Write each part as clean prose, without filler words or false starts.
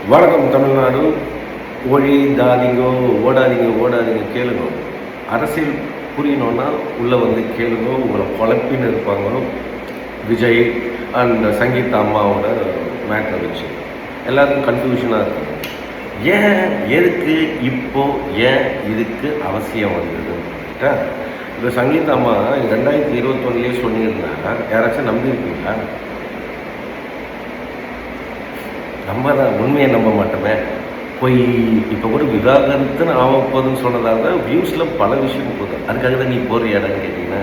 வணக்கம் தமிழ்நாடு. ஒழிதாதீங்கோ, ஓடாதீங்க ஓடாதீங்க, கேளுங்க. அரசியல் புரியணுன்னா உள்ளே வந்து கேளுங்க. உங்களை குழப்பின்னு இருப்பாங்க விஜய் அண்ட் சங்கீதா அம்மாவோட மேட்டரை வச்சு எல்லாருக்கும் கன்ஃபியூஷனாக இருக்கும். ஏன் எதுக்கு இப்போ ஏன் இதுக்கு அவசியம் வந்தது? இப்போ சங்கீதா அம்மா 2021 சொல்லியிருந்தா யாராச்சும் நம்பியிருக்கீங்களா? நம்ம தான் உண்மையை நம்ப மாட்டோமே. போய் இப்போ கூட விவாகரத்துன்னு ஆகப்போகுதுன்னு சொன்னதாக தான் வியூஸில் பல விஷயம் போகுது. அதுக்காக தான் நீ போறியாடான்னு கேட்டிங்கன்னா,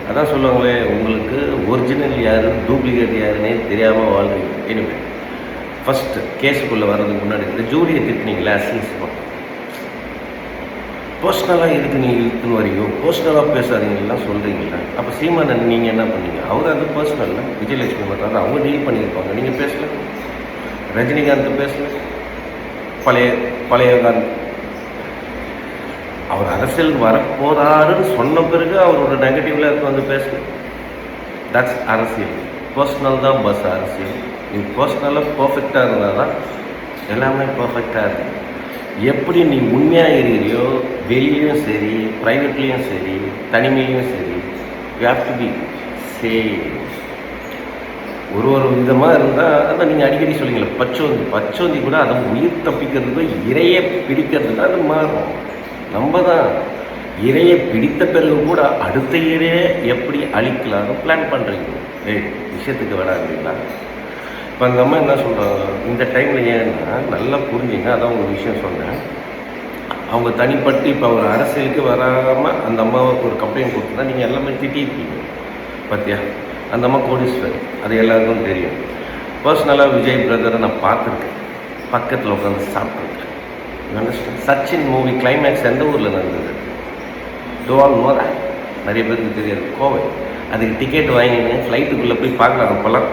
அதான் சொல்லுவாங்களே, உங்களுக்கு ஒரிஜினல் யார் டூப்ளிகேட் யாருன்னே தெரியாமல் வாழ்றீங்க. எனிவே ஃபஸ்ட்டு கேஸுக்குள்ளே வர்றதுக்கு முன்னாடி இந்த ஜூரியை திட்டினீங்களா அசிங்கமாக? பர்சனலாக எதுக்கு நீங்கள் இழுத்துன்னு வரீங்க? பர்சனலாக பேசாதீங்கலாம் சொல்கிறீங்களா? அப்போ சீமானன் நீங்கள் என்ன பண்ணீங்க? அவர் அது பர்சனலில் விஜயலட்சுமி பண்ணுறாரு, அவங்க டீல் பண்ணியிருப்பாங்க, நீங்கள் பேசல. ரஜினிகாந்த் பேசல, பழையகாந்த் அவர் அரசியல் வரப்போறாருன்னு சொன்ன பிறகு அவரோட நெகட்டிவ்ல வந்து பேசல. தட்ஸ் அரசியல். பர்சனல் தான் பஸ் அரசியல். நீ பர்சனலாக பர்ஃபெக்டாக இருந்தால் தான் எல்லாமே பர்ஃபெக்டாக இருக்கும். எப்படி நீ உண்மையாக இருக்கிறியோ வெளியிலையும் சரி, ப்ரைவேட்லேயும் சரி, தனிமையிலையும் சரி, you have to be same. ஒரு விதமாக இருந்தால் அதான் நீங்கள் அடிக்கடி சொல்லுவீங்களே, பச்சோந்தி கூட அதை உயிர் தப்பிக்கிறதுக்கு இறையை பிடிக்கிறதுக்கு அது மாறும். நம்ம தான் இறையை பிடித்த பிறகு கூட அடுத்த இறையை எப்படி அழிக்கலாம்னு பிளான் பண்ணுறீங்க. விஷயத்துக்கு விடாதுங்களா? இப்போ அந்த அம்மா என்ன சொல்கிறாங்க இந்த டைமில்? ஏன்னா நல்லா புரிஞ்சுங்க, அதான் ஒரு விஷயம் சொன்னேன். அவங்க தனிப்பட்டு இப்போ அவர் அரசியலுக்கு வராமல் அந்த அம்மாவுக்கு ஒரு கம்ப்ளைண்ட் கொடுத்துருந்தா நீங்கள் எல்லாமே திட்டிருக்கீங்க பார்த்தியா? அந்த அம்மா கோடீஸ்வரர், அது எல்லாருக்கும் தெரியும். பர்சனலாக விஜய் பிரதரை நான் பார்த்துருக்கேன், பக்கத்தில் உட்காந்து சாப்பிட்ருக்கேன். சச்சின் மூவி கிளைமேக்ஸ் எந்த ஊரில் நடந்தது? டோல் நோதா நிறைய பேருக்கு தெரியாது, கோவை. அதுக்கு டிக்கெட் வாங்கினு ஃப்ளைட்டுக்குள்ளே போய் பார்க்கலாம். அப்போல்லாம்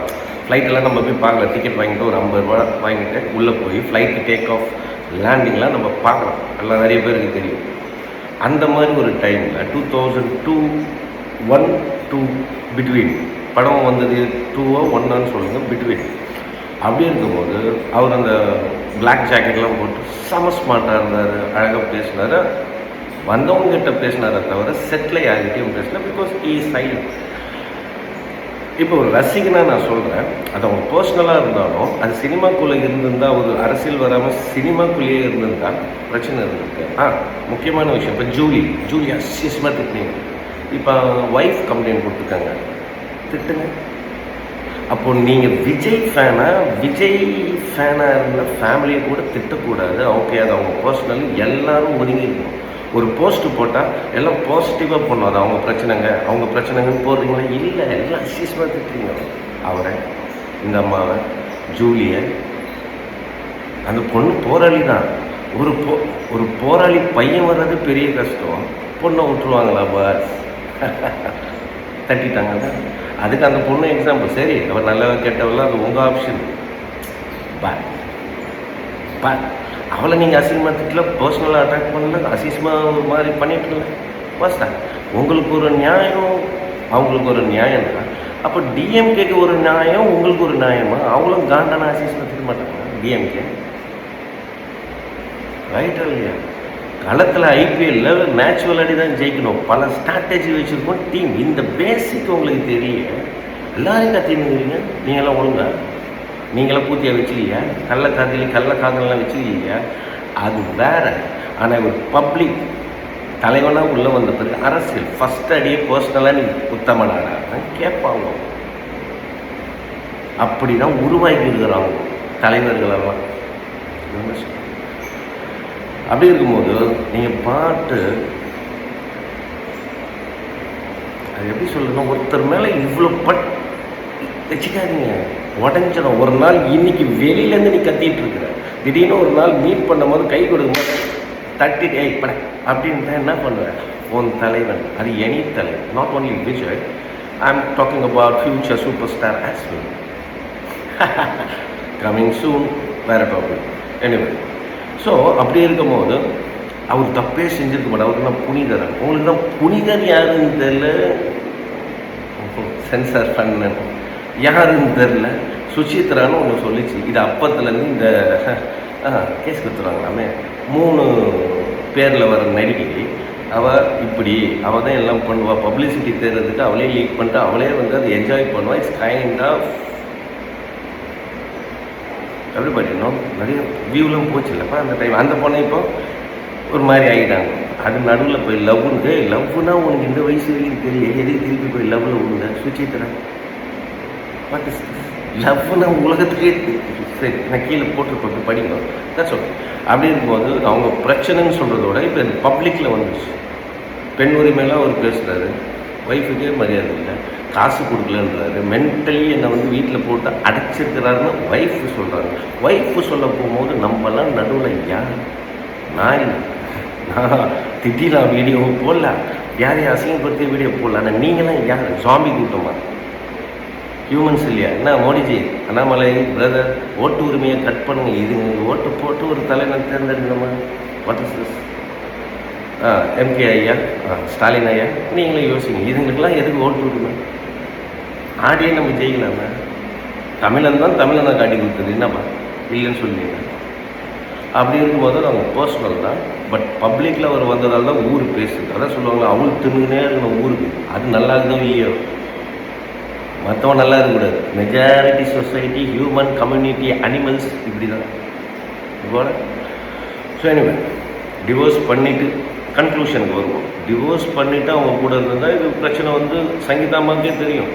ஃப்ளைட்டெல்லாம் நம்ம போய் பார்க்கலாம். டிக்கெட் வாங்கிட்டு ஒரு 50 ரூபா வாங்கிட்டு உள்ளே போய் ஃப்ளைட்டு டேக் ஆஃப் லேண்டிங்லாம் நம்ம பார்க்கலாம். எல்லாம் நிறைய பேருக்கு தெரியும். அந்த மாதிரி ஒரு டைமில் 2002, 1, 2 பிட்வீன் படம் வந்தது. 2 or 1 சொல்லுங்கள், பிட்வீன். அப்படி இருக்கும்போது அவர் அந்த பிளாக் ஜாக்கெட்லாம் போட்டு செம ஸ்மார்ட்டாக இருந்தார், அழகாக பேசினார். வந்தவங்ககிட்ட பேசினாரே தவிர செட்டில் யார்கிட்டையும் பேசல. Because he silent. இப்போ ஒரு ரசிகனாக நான் சொல்கிறேன், அது அவங்க பர்சனலாக இருந்தாலும் அது சினிமாக்குள்ளே இருந்திருந்தால், ஒரு அரசியல் வராமல் சினிமாக்குள்ளேயே இருந்திருந்தால் பிரச்சனை இருந்திருக்கு. முக்கியமான விஷயம், இப்போ ஜூலி அசிஸ்மாக திட்டினீங்க. இப்போ ஒய்ஃப் கம்ப்ளைண்ட் கொடுத்துருக்காங்க, திட்டுங்க. அப்போது நீங்கள் விஜய் ஃபேனாக இருந்த ஃபேமிலியை கூட திட்டக்கூடாது. ஓகே, அது அவங்க பர்சனலி எல்லாரும் ஒதுங்கி இருக்கணும். ஒரு போஸ்ட்டு போட்டால் எல்லாம் பாசிட்டிவாக பண்ணணும், அது அவங்க பிரச்சனைங்கன்னு போடுறீங்களா? இல்லை, எல்லாம் அசிஸ்மாக திட்டுறீங்க. அவரை, இந்த அம்மாவை, ஜூலியை. அந்த பொண்ணு போராளி தான். ஒரு போராளி பையன் வர்றது பெரிய கஷ்டம். பொண்ணை விட்டுருவாங்களா? பாஸ் தட்டிட்டாங்கல்ல. அதுக்கு அந்த பொண்ணு எக்ஸாம்பிள். சரி, அவர் நல்லவ கெட்டவெல்லாம் அது உங்கள் ஆப்ஷன். பட் அவளை நீங்கள் அசிங்கமாக திட்டல, பர்சனலாக அட்டாக் பண்ணல, அசிஸ்மாக ஒரு மாதிரி பண்ணிட்டுல. பாஸ்டா, உங்களுக்கு ஒரு நியாயம், அவங்களுக்கு ஒரு நியாயம் தான். அப்போ டிஎம்கேக்கு ஒரு நியாயம், உங்களுக்கு ஒரு நியாயமா? அவங்களும் காண்டான அசிஸ்மாக திட்ட மாட்டாங்க டிஎம்கே, ரைட்டா இல்லையா? களத்தில் ஐபிஎல்லில் மேட்ச் விளையாடி தான் ஜெயிக்கணும். பல ஸ்ட்ராட்டஜி வச்சுருக்கோம் டீம். இந்த பேசிக் உங்களுக்கு தெரியும். எல்லாரையும் கத்தினுங்கிறீங்க. நீங்களாம் ஒழுங்கா, நீங்களாம் பூத்தியாக வச்சுக்கலையா? கள்ளக்காதலாம் வச்சுக்கலையா? அது வேற. ஆனால் ஒரு பப்ளிக் தலைவனாக உள்ளே வந்த பிறகு அரசியல் ஃபஸ்ட் அடியே பர்சனலாக நீ குத்தமனாடான்னு கேட்பாங்க. அப்படி தான் உருவாக்கி இருக்கிறாங்க தலைவர்களெல்லாம். அப்படி இருக்கும்போது நீங்கள் பாட்டு அது எப்படி சொல்லணும், ஒருத்தர் மேலே இவ்வளோ வச்சுக்காதீங்க, உடஞ்சிடும். ஒரு நாள் இன்னைக்கு வெளியிலேருந்து நீ கத்திட்டு இருக்கிற, திடீர்னு ஒரு நாள் மீட் பண்ணும் போது கை கொடுக்கும் போது தட்டிட்டு பட அப்படின்ட்டு என்ன பண்ணுவேன்? உன் தலைவன், அது எனி தலைவன், not only Vijay. I am talking about future super star as well. Coming soon, வேற டாபிக். எனிவே, ஸோ அப்படி இருக்கும்போது அவர் தப்பே செஞ்சுருக்க மாட்டார். அவருக்கு நான் புனிதர். உங்களுக்கு தான் புனிதர் யாருன்னு தெரியல, சென்சார் பண்ண யாருன்னு தெரில. சுசித்ரான்னு ஒன்று சொல்லிச்சு. இது அப்பத்துலேருந்து இந்த கேஸ் கொடுத்துருவாங்களாமே 3 பேரில் வர நடிகை. அவள் தான் எல்லாம் பண்ணுவாள். பப்ளிசிட்டி தேடுறதுக்கு அவளே லீக் பண்ணிட்டு அவளே வந்து அதை என்ஜாய் பண்ணுவாள். இட்ஸ் கைண்ட் ஆஃப் எப்படி பண்ணிடணும், நிறைய வியூலாம் போச்சு இல்லைப்பா அந்த டைம். அந்த பொண்ணை இப்போ ஒரு மாதிரி ஆகிட்டாங்க. அது நடுவில் போய் லவ்னா உனக்கு இந்த வயசு வரைக்கும் தெரியல, எதுக்கு திருப்பி போய் லவ்வில் விழுந்த சுச்சித்ரா? வாட் இஸ் லவ்னா உலகத்துக்கே சரி, நான் கீழே போட்டு படிக்கணும். That's okay. அப்படி இருக்கும்போது அவங்க பிரச்சனைன்னு சொல்கிறதோட இப்போ பப்ளிக்கில் வந்துடுச்சு. பெண் உரிமையெல்லாம் அவர் பேசுகிறாரு, ஒய்ஃபுக்கே மரியாதை இல்லை, காசு கொடுக்கலன்றாரு, மென்டலி என்னை வந்து வீட்டில் போட்டு அடைச்சிருக்கிறாருன்னு ஒய்ஃபு சொல்கிறாங்க. ஒய்ஃபு சொல்ல போகும்போது நம்மலாம் நடுவில் யார்? நான் திட்டிலாம் வீடியோ போடலாம், யாரையும் அசிங்கப்படுத்தி வீடியோ போடலாம். ஆனால் நீங்களாம் யார்? ஜாம்பி கூட்டமா? ஹியூமன்ஸ் இல்லையா? என்ன மோடிஜி, அண்ணாமலை பிரதர், ஓட்டு உரிமையை கட் பண்ணுங்க. இது ஓட்டு போட்டு ஒரு தலைவர் தேர்ந்தெடுக்கணுமா? What is this? எம்கே ஐயா, ஸ்டாலின் ஐயா, நீங்களே யோசிங்க. இதுங்களுக்கெல்லாம் எதுக்கு ஓட்டு உரிமை? ஆடியே நம்ம ஜெயிக்கலாமா? தமிழன் தான் தமிழனை காட்டி கொடுத்தது, என்னப்பா இல்லைன்னு சொல்லுவீங்க. அப்படி இருக்கும்போது அவங்க பர்சனல் தான். பட் பப்ளிக்கில் அவர் வந்ததால் தான் ஊர் பேசுது. அதான் சொல்லுவாங்க, அவள் தின்னுனே இருக்கணும் ஊருக்கு. அது நல்லா இருக்குதோ இல்லையோ, மற்றவன் நல்லா இருக்கக்கூடாது. Majority society, human community, animals இப்படி தான் இதோட. ஸோ எனிவே டிவோர்ஸ் பண்ணிவிட்டு கன்க்ளூஷனுக்கு வருவோம். டிவோர்ஸ் பண்ணிவிட்டு அவங்க கூட இருந்தால் இது பிரச்சனை வந்து சங்கீதாமாக்கே தெரியும்.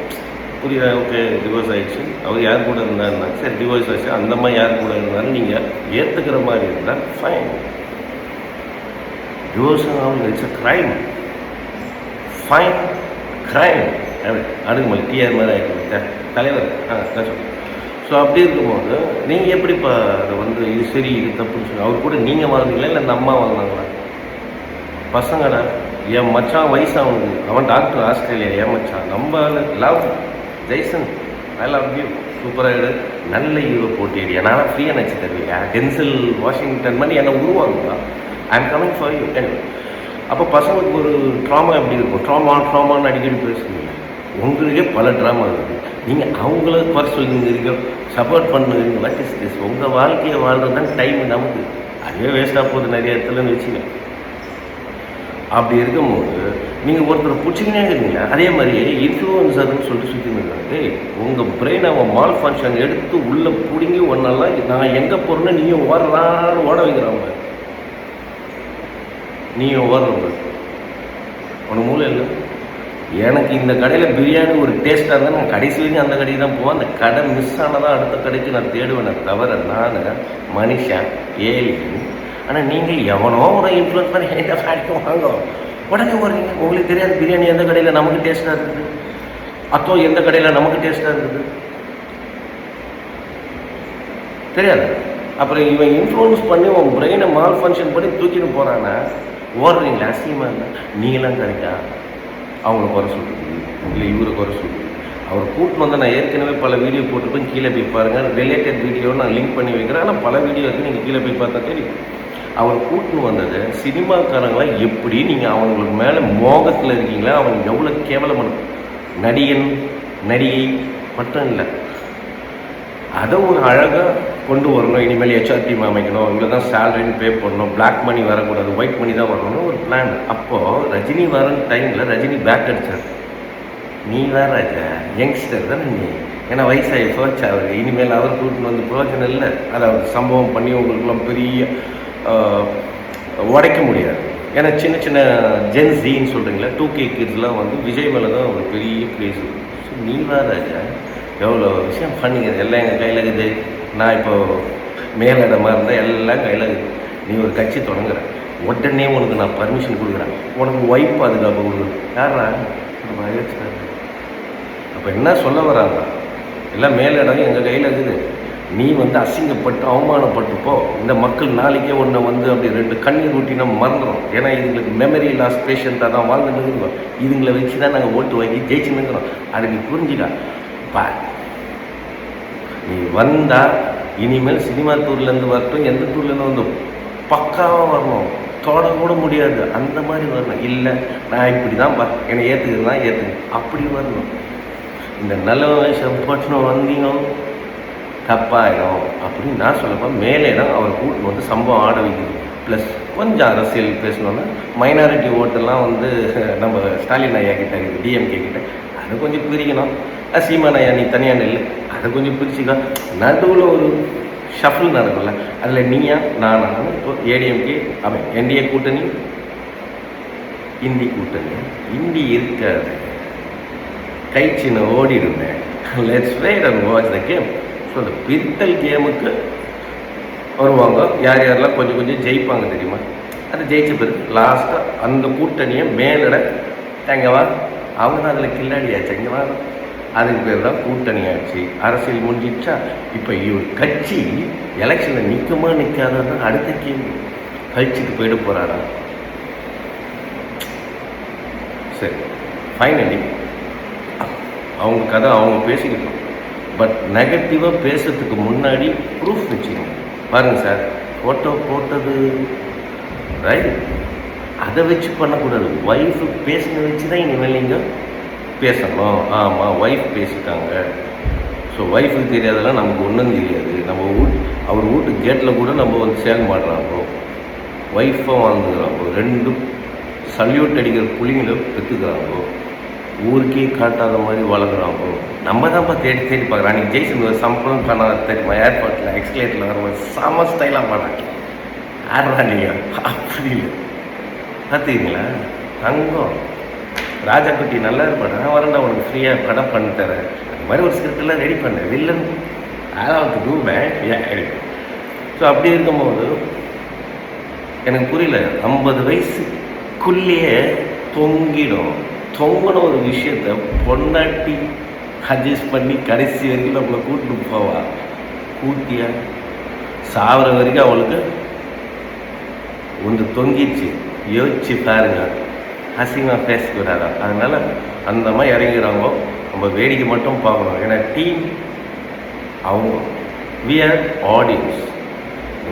புரியுதா? ஓகே, டிவோர்ஸ் ஆகிடுச்சு, அவர் யார் கூட இருந்தாருன்னா சரி டிவோர்ஸ் ஆச்சு, அந்த மாதிரி யார் கூட இருந்தாலும் நீங்கள் ஏற்றுக்கிற மாதிரி இருந்தால் ஃபைன். டிவோர்ஸ் அவங்க it's a crime, fine crime. அடுக்குமலை டிஆர் மாதிரி ஆகிட்டு தலைவர் ஸோ அப்படி இருக்கும்போது நீங்கள் எப்படிப்பா அதை வந்து இது சரி இது தப்புன்னு சொல்லி அவர் கூட நீங்கள் வாழ்ந்தீங்களா இல்லை அந்த அம்மா வாழ்ந்தாங்களா? பசங்கடா, என் மச்சான் வயசாகுது, அவன் டாக்டர் ஆஸ்திரேலியா, என் மச்சான் நம்ம love Jason, I love you, சூப்பராகிடு, நல்ல ஹீரோ போட்டியடியா, நான் ஃப்ரீயாக நினச்சி தருவியா, டென்சில் வாஷிங்டன் பண்ணி என்னை உருவாங்குங்களா, I am coming for you. அப்போ பசங்களுக்கு ஒரு ட்ராமா எப்படி இருக்கும்? ட்ராமான்னு அடிக்கடி பேசுவீங்க. உங்களுக்கே பல ட்ராமா இருக்குது, நீங்கள் அவங்கள குறை சொல்லுங்கிறீங்க, சப்போர்ட் பண்ணுறீங்க. What is this? உங்கள் வாழ்க்கையை வாழ்கிறது தான் டைம் நமக்கு, அதுவே வேஸ்ட்டாக போகுது நிறைய இடத்துலன்னு வச்சுங்க. அப்படி இருக்கும்போது நீங்கள் ஒருத்தர் பிடிச்சிக்கினே இருக்கீங்க. அதே மாதிரி இன்ஃப்ளூயன்சர்னு சொல்லிட்டு சுற்றி இருக்காங்க. உங்கள் பிரெயின் அவன் மால் ஃபங்க்ஷன் எடுத்து உள்ளே பிடிங்கி ஒன்றெல்லாம் நான் எங்கே போகிறேன்னா நீங்கள் ஓடுறான்னு ஓட வைக்கிறாங்க. நீங்கள் ஓடுறவங்க ஒன்று மூளை இல்லை. எனக்கு இந்த கடையில் பிரியாணி ஒரு டேஸ்ட்டாக இருந்தால் நான் கடைசி வரைக்கும் அந்த கடைக்கு தான் போவேன். அந்த கடை மிஸ் ஆனதான் அடுத்த கடைக்கு நான் தேடுவேன் தவிர நான் மனுஷன் ஏலியன். ஆனால் நீங்கள் எவனோ ஒரு இன்ஃப்ளூயன்ஸ் பண்ணி எந்த ஃபேக்ட்ரி வாங்க உடனே போகிறீங்க. உங்களுக்கு தெரியாது பிரியாணி எந்த கடையில் நமக்கு டேஸ்ட்டாக இருக்குது, அத்தோ எந்த கடையில் நமக்கு டேஸ்ட்டாக இருக்குது தெரியாது. அப்புறம் இவன் இன்ஃப்ளூயன்ஸ் பண்ணி உன் பிரெயினை மால் ஃபங்க்ஷன் பண்ணி தூக்கிட்டு போகிறான்னா ஓடுறீங்களா? அசியமாக இருந்தால் நீங்களாம் கரெக்டாக அவங்கள குறை சொல்கிறது இல்லை இவரை குறை சொல்கிறது. அவர் கூட்டின்னு வந்து நான் ஏற்கனவே பல வீடியோ போட்டுருப்பேன், கீழே போய் பாருங்கள். ரிலேட்டட் வீடியோ நான் லிங்க் பண்ணி வைக்கிறேன். ஆனால் பல வீடியோ இருக்குது, நீங்கள் கீழே போய் பார்த்தா தெரியும். அவர் கூட்டின்னு வந்தது சினிமாக்காரங்களாம் எப்படி நீங்கள் அவங்களுக்கு மேலே மோகத்தில் இருக்கீங்களா, அவங்க எவ்வளோ கேவலமான நடிகன் நடிகை மட்டும் இல்லை, அதை ஒரு அழகாக கொண்டு வரணும். இனிமேல் ஹெச்ஆர் அமைக்கணும், இவ்வளோ தான் சேலரின்னு பே பண்ணணும், பிளாக் மணி வரக்கூடாது, ஒயிட் மணி தான் வரணும்னு ஒரு பிளான். அப்போது ரஜினி வர டைமில் ரஜினி பேக் அடித்தார். நீ வேற ராஜா யங்ஸ்டர் தானே நீ, ஏன்னா வயசாகி போச்சு அவர், இனிமேல் அவர் கூட்டின்னு வந்து பிரோஜனம் இல்லை. அதை அவர் சம்பவம் பண்ணி உங்களுக்குலாம் பெரிய உடைக்க முடியாது. ஏன்னா சின்ன சின்ன ஜென் ஜீன்னு சொல்கிறீங்களா, 2K கிட்ஸ்லாம் வந்து விஜய் மேலே தான் ஒரு பெரிய பிளேஸ். ஸோ நீ வேற ராஜா எவ்வளோ விஷயம் பண்ணிக்கிறது, எல்லாம் எங்கள் கையில் இருக்குது. நான் இப்போது மேலிடமாக இருந்தால் எல்லாம் கையில் இருக்குது. நீ ஒரு கட்சி தொடங்குற உடனே உனக்கு நான் பர்மிஷன் கொடுக்குறேன், உனக்கு ஒய்ஃப் பாதுகாப்பு கொடுக்குறேன். யாரா அப்போ என்ன சொல்ல வராங்க? எல்லாம் மேலிடம் எங்கள் கையில் இருக்குது. நீ வந்து அசிங்கப்பட்டு அவமானப்பட்டுப்போ இந்த மக்கள் நாளைக்கே ஒன்று வந்து அப்படி 2 கண்ணீர் ஊட்டினா மறந்துடும். ஏன்னா இதுங்களுக்கு மெமரி லாஸ் பேஷண்ட்டாக தான் வாழ்ந்துட்டு இருக்கோம். இதுங்களை வச்சு தான் நாங்கள் ஓட்டு வாங்கி ஜெயிச்சுன்னுக்கிறோம். அது நீ புரிஞ்சுக்கா. பா நீ வந்தால் இனிமேல் சினிமா டூர்லேருந்து வரட்டும், எந்த டூர்லேருந்து வந்து பக்காவாக வரணும், தொட கூட முடியாது அந்த மாதிரி வரணும். இல்லை நான் இப்படி தான் என்னை ஏற்றுக்குதுன்னா ஏற்றுக்கு அப்படி வரணும். இந்த நல்ல வயசை போட்டுன்னு வந்தீங்க தப்பாயிடும் அப்படின்னு நான் சொல்லப்போ மேலே தான் அவர் கூட்டு வந்து சம்பவம் ஆட வைக்குது. ப்ளஸ் கொஞ்சம் அரசியல் பேசணுன்னா மைனாரிட்டி ஓட்டெல்லாம் வந்து நம்ம ஸ்டாலின் ஐயா கிட்ட இருக்குது, டிஎம்கே கிட்ட, அதை கொஞ்சம் பிரிக்கணும். சீமான் ஐயா நீ தனியாக நெல், அதை கொஞ்சம் பிரிச்சுக்கா. நடுவில் ஒரு ஷஃபில் நடக்கும்ல, அதில் நீயா நானா, இப்போ ஏடிஎம்கே அவன் என்டிஏ கூட்டணி, இந்தி கூட்டணி, இந்தி இருக்காது, கை சின்ன ஓடிடுவேன். Let's wait and watch the game. So அந்த பிரித்தல் கேமுக்கு வருவாங்க. யார் யாரெல்லாம் கொஞ்சம் கொஞ்சம் ஜெயிப்பாங்க தெரியுமா? அதை ஜெயிச்ச பிறகு லாஸ்ட்டாக அந்த கூட்டணியை மேலிட எங்கவா அவங்க தான் அதில் கில்லாடியாச்சு எங்கவா, அதுக்கு பேர் தான் கூட்டணி ஆச்சு. அரசியல் முடிஞ்சிடுச்சா? இப்போ இவர் கட்சி எலெக்ஷனில் நிற்குமா நிற்காதான் அடுத்த கேள்வி. கட்சிக்கு போயிட போகிறாரா? சரி, ஃபைனலி அவங்க கதை அவங்க பேசிக்கிட்டோம். பட் நெகட்டிவாக பேசுறதுக்கு முன்னாடி ப்ரூஃப் வச்சுக்கணும். பாருங்கள் சார், ஃபோட்டோ போட்டது ரைட், அதை வச்சு பண்ணக்கூடாது. ஒய்ஃபு பேசின வச்சு தான் இனிமேல் நீங்கள் பேசணும். ஆமாம், ஒய்ஃப் பேசிட்டாங்க. ஸோ ஒய்ஃபுக்கு தெரியாதெல்லாம் நமக்கு ஒன்றும் தெரியாது. நம்ம அவர் வீட்டு கேட்டில் கூட நம்ம வந்து சேல் மாட்டுறாங்க, ஒய்ஃபை வாழ்ந்துக்கிறாங்க, ரெண்டும் சல்யூட் அடிக்கிற புள்ளிங்களை பெற்றுக்கிறாங்க, ஊருக்கே காட்டாத மாதிரி வளர்க்குறாங்க. நம்ம தான்ப்பா தேடி தேடி பார்க்குறோம். அன்றைக்கி ஜெய்சன் சம்பளம் பண்ண தெரியுமா, ஏர்போர்ட்டில் எக்ஸ்கலேட்டில் வரும்போது செம ஸ்டைலாக பண்ணாங்க. ஆடுறா நீங்கள் அப்படி இல்லை, பார்த்துக்கிங்களா? தங்கம் ராஜாக்குட்டி நல்லா இருப்பாடு, நான் வரேன்டா உனக்கு ஃப்ரீயாக படம் பண்ணி தரேன், அந்த மாதிரி ஒரு ஸ்கிரிப்டெல்லாம் ரெடி பண்ணேன். வில்லன் அதாவது டூவேன் ஏன். ஸோ அப்படி இருக்கும்போது எனக்கு புரியல, 50 வயசுக்குள்ளேயே தொங்கின ஒரு விஷயத்த பொண்டாட்டி அட்ஜஸ்ட் பண்ணி கடைசி வரைக்கும் நம்மளை கூட்டிட்டு போவா. கூட்டியா சாவர வரைக்கும் அவளுக்கு ஒன்று தொங்கிடுச்சு. யோசிச்சு பாருங்க, அசிங்கமாக பேசக்கூடாதா? அதனால் அந்த மாதிரி இறங்கிறாங்க. நம்ம வேடிக்கை மட்டும் பார்க்கணும். ஏன்னா டீம் அவங்க, வி ஆர் ஆடியன்ஸ்.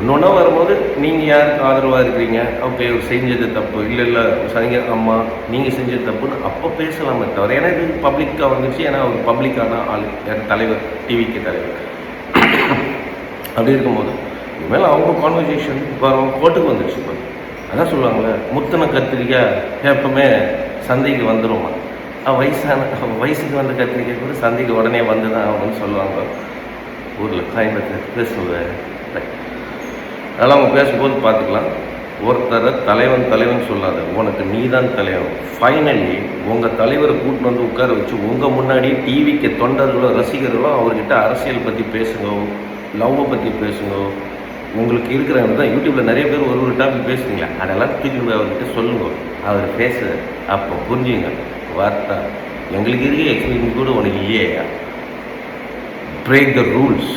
இன்னொன்னா வரும்போது நீங்கள் யாருக்கு ஆதரவாக இருக்கிறீங்க, ஓகே செஞ்சது தப்பு, இல்லை சரிங்க அம்மா நீங்கள் செஞ்சது தப்புன்னு அப்போ பேசலாமே தவிர, ஏன்னா இது பப்ளிக்காக வந்துச்சு. ஏன்னா ஒரு பப்ளிக்கான ஆள், யார் தலைவர், டிவிக்கு தலைவர். அப்படி இருக்கும்போது இனிமேல் அவங்க கான்வர்சேஷன் வரும். கோர்ட்டுக்கு வந்துடுச்சு. இப்போ அதான் சொல்லுவாங்களே, முத்தின கத்திரிக்காய் எப்பவுமே சந்தைக்கு வந்துடுமா? வயசுக்கு வந்த கத்திரிக்காய் கூட சந்தைக்கு உடனே வந்து தான் ஆகணும்னு சொல்லுவாங்க ஊரில், கோயம்புத்தூர் பேசுவேன். அதனால் அவங்க பேசும்போது பார்த்துக்கலாம். ஒருத்தரை தலைவன் சொல்லாத, உனக்கு நீ தான் தலைவன். ஃபைனலி உங்கள் தலைவரை கூட்டின்னு வந்து உட்கார வச்சு உங்கள் முன்னாடி டிவிக்கு தொண்டர்களோ ரசிகர்களோ அவர்கிட்ட அரசியல் பற்றி பேசுங்க, லவ்வை பற்றி பேசுங்க. உங்களுக்கு இருக்கிறவங்க தான் யூடியூப்பில் நிறைய பேர் ஒரு டாபிக் பேசுறீங்களா, அதெல்லாம் தூக்கி அவர்கிட்ட சொல்லுங்க, அவர் பேச அப்போ புரிஞ்சுங்க. வார்த்தை எங்களுக்கு இருக்க எக்ஸ்பீரியன்ஸ் கூட உனக்கு இல்லையா? Break the rules,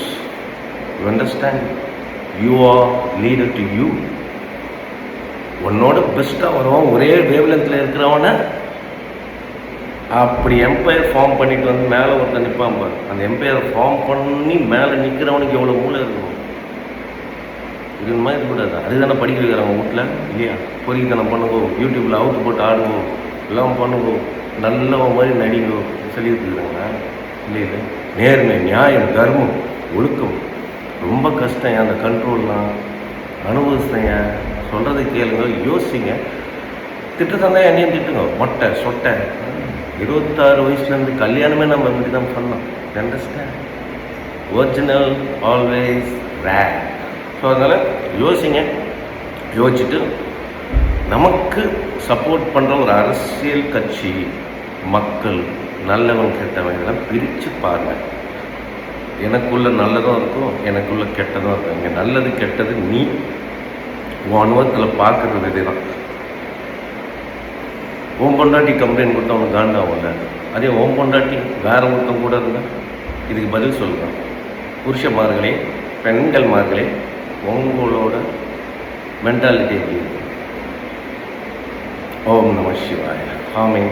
you understand? You are leader to you. உன்னோட பெஸ்ட்டாக வருவான், ஒரே வேவ்லென்த்தில் இருக்கிறவன அப்படி எம்பையர் ஃபார்ம் பண்ணிட்டு வந்து மேலே ஒருத்தர் நிற்பான் பாரு. அந்த எம்பையர் ஃபார்ம் பண்ணி மேலே நிற்கிறவனுக்கு எவ்வளோ மூளை இருக்கணும். இது மாதிரி இருக்கக்கூடாது. அதுதானே படிக்க வைக்கிறாங்க வீட்டில் இல்லையா? பொறித்தனம் பண்ணுங்கோ, யூடியூப்பில் அவுத்து போட்டு ஆடுங்கோ, எல்லாம் பண்ணுங்கோ, நல்லவன் மாதிரி நடிங்கோ சொல்லி வச்சுக்கிறாங்க. இல்லை, நேர்மை, நியாயம், தர்மம், ஒழுக்கம் ரொம்ப கஷ்டம். அந்த கண்ட்ரோல்லாம் அனுபவிச்சுங்க. சொல்கிறத கேளுங்க, யோசிங்க. திட்டத்தான் என்னையும் திட்டுங்க, மொட்டை சொட்டை. 26 வயசுலேருந்து கல்யாணமே நம்ம இப்படி தான் பண்ணோம். Understand? Original always rare. So அதனால் யோசிங்க. யோசிச்சுட்டு நமக்கு சப்போர்ட் பண்ணுற ஒரு அரசியல் கட்சி, மக்கள், நல்லவன் கெட்டவன் இதெல்லாம் பிரித்து பாருங்கள். எனக்குள்ள நல்லதும் இருக்கும், எனக்குள்ள கெட்டதும் இருக்கும். இங்கே நல்லது கெட்டது நீ உன் அனுபவத்தில் பார்க்குறது இதே தான். ஓம் பொண்டாட்டி கம்ப்ளைண்ட் கொடுத்தா அவனுக்கு காண்டாகும்ல, அதே ஓம் பொண்டாட்டி வேற ஒருத்தம் கூட இருந்தால் இதுக்கு பதில் சொல்லுங்கள். புருஷமார்களே, பெண்கள்மார்களே, உங்களோட மென்டாலிட்டி எப்படி இருக்கு? ஓம் நம சிவாய. ஆமென்.